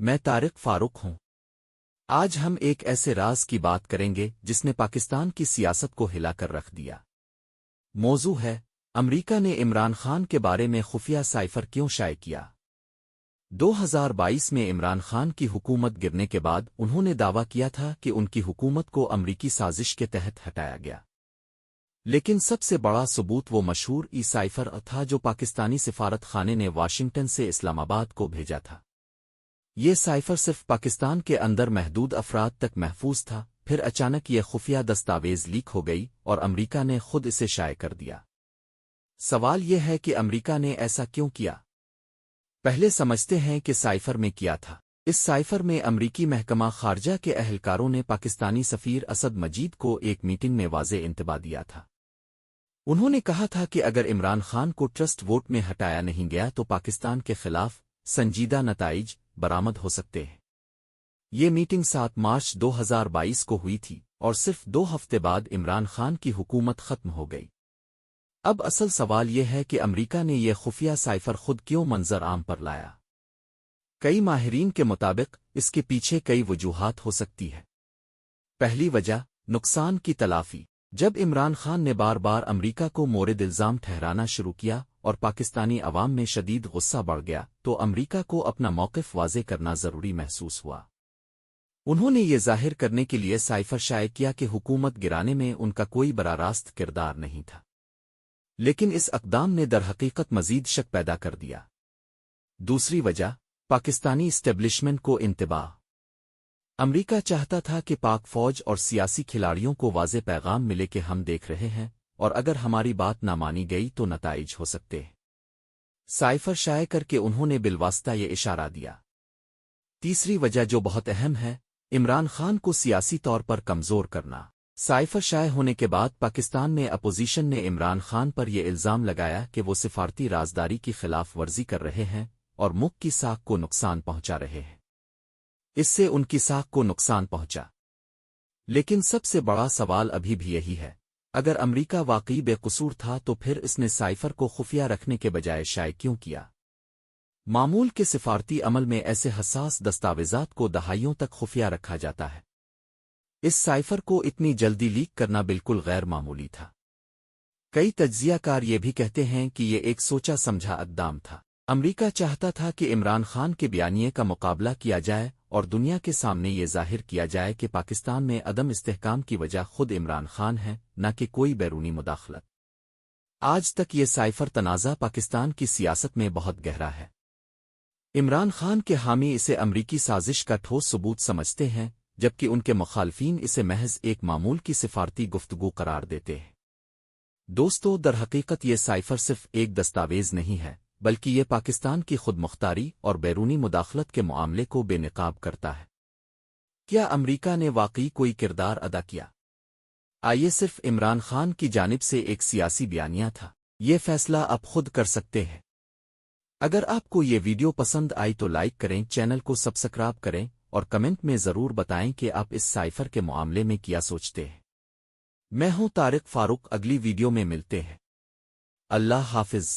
میں طارق فاروق ہوں۔ آج ہم ایک ایسے راز کی بات کریں گے جس نے پاکستان کی سیاست کو ہلا کر رکھ دیا۔ موضوع ہے امریکہ نے عمران خان کے بارے میں خفیہ سائفر کیوں شائع کیا۔ 2022 میں عمران خان کی حکومت گرنے کے بعد انہوں نے دعویٰ کیا تھا کہ ان کی حکومت کو امریکی سازش کے تحت ہٹایا گیا، لیکن سب سے بڑا ثبوت وہ مشہور سائفر تھا جو پاکستانی سفارت خانے نے واشنگٹن سے اسلام آباد کو بھیجا تھا۔ یہ سائفر صرف پاکستان کے اندر محدود افراد تک محفوظ تھا، پھر اچانک یہ خفیہ دستاویز لیک ہو گئی اور امریکہ نے خود اسے شائع کر دیا۔ سوال یہ ہے کہ امریکہ نے ایسا کیوں کیا؟ پہلے سمجھتے ہیں کہ سائفر میں کیا تھا۔ اس سائفر میں امریکی محکمہ خارجہ کے اہلکاروں نے پاکستانی سفیر اسد مجید کو ایک میٹنگ میں واضح انتباہ دیا تھا۔ انہوں نے کہا تھا کہ اگر عمران خان کو ٹرسٹ ووٹ میں ہٹایا نہیں گیا تو پاکستان کے خلاف سنجیدہ نتائج برآمد ہو سکتے ہیں۔ یہ میٹنگ 7 مارچ 2022 کو ہوئی تھی اور صرف 2 ہفتے بعد عمران خان کی حکومت ختم ہو گئی۔ اب اصل سوال یہ ہے کہ امریکہ نے یہ خفیہ سائفر خود کیوں منظر عام پر لایا؟ کئی ماہرین کے مطابق اس کے پیچھے کئی وجوہات ہو سکتی ہے۔ پہلی وجہ نقصان کی تلافی۔ جب عمران خان نے بار بار امریکہ کو مورد الزام ٹھہرانا شروع کیا اور پاکستانی عوام میں شدید غصہ بڑھ گیا تو امریکہ کو اپنا موقف واضح کرنا ضروری محسوس ہوا۔ انہوں نے یہ ظاہر کرنے کے لیے سائفر شائع کیا کہ حکومت گرانے میں ان کا کوئی براہ راست کردار نہیں تھا، لیکن اس اقدام نے درحقیقت مزید شک پیدا کر دیا۔ دوسری وجہ پاکستانی اسٹیبلشمنٹ کو انتباہ۔ امریکہ چاہتا تھا کہ پاک فوج اور سیاسی کھلاڑیوں کو واضح پیغام ملے کہ ہم دیکھ رہے ہیں اور اگر ہماری بات نہ مانی گئی تو نتائج ہو سکتے ہیں۔ سائفر شائع کر کے انہوں نے بالواسطہ یہ اشارہ دیا۔ تیسری وجہ جو بہت اہم ہے، عمران خان کو سیاسی طور پر کمزور کرنا۔ سائفر شائع ہونے کے بعد پاکستان میں اپوزیشن نے عمران خان پر یہ الزام لگایا کہ وہ سفارتی رازداری کی خلاف ورزی کر رہے ہیں اور ملک کی ساکھ کو نقصان پہنچا رہے ہیں۔ اس سے ان کی ساکھ کو نقصان پہنچا۔ لیکن سب سے بڑا سوال ابھی بھی یہی ہے، اگر امریکہ واقعی بے قصور تھا تو پھر اس نے سائفر کو خفیہ رکھنے کے بجائے شائع کیوں کیا؟ معمول کے سفارتی عمل میں ایسے حساس دستاویزات کو دہائیوں تک خفیہ رکھا جاتا ہے۔ اس سائفر کو اتنی جلدی لیک کرنا بالکل غیر معمولی تھا۔ کئی تجزیہ کار یہ بھی کہتے ہیں کہ یہ ایک سوچا سمجھا اقدام تھا۔ امریکہ چاہتا تھا کہ عمران خان کے بیانیے کا مقابلہ کیا جائے اور دنیا کے سامنے یہ ظاہر کیا جائے کہ پاکستان میں عدم استحکام کی وجہ خود عمران خان ہے، نہ کہ کوئی بیرونی مداخلت۔ آج تک یہ سائفر تنازع پاکستان کی سیاست میں بہت گہرا ہے۔ عمران خان کے حامی اسے امریکی سازش کا ٹھوس ثبوت سمجھتے ہیں، جبکہ ان کے مخالفین اسے محض ایک معمول کی سفارتی گفتگو قرار دیتے ہیں۔ دوستو، درحقیقت یہ سائفر صرف ایک دستاویز نہیں ہے، بلکہ یہ پاکستان کی خود مختاری اور بیرونی مداخلت کے معاملے کو بے نقاب کرتا ہے۔ کیا امریکہ نے واقعی کوئی کردار ادا کیا؟ آئیے صرف عمران خان کی جانب سے ایک سیاسی بیانیہ تھا؟ یہ فیصلہ آپ خود کر سکتے ہیں۔ اگر آپ کو یہ ویڈیو پسند آئی تو لائک کریں، چینل کو سبسکرائب کریں اور کمنٹ میں ضرور بتائیں کہ آپ اس سائفر کے معاملے میں کیا سوچتے ہیں۔ میں ہوں طارق فاروق، اگلی ویڈیو میں ملتے ہیں۔ اللہ حافظ۔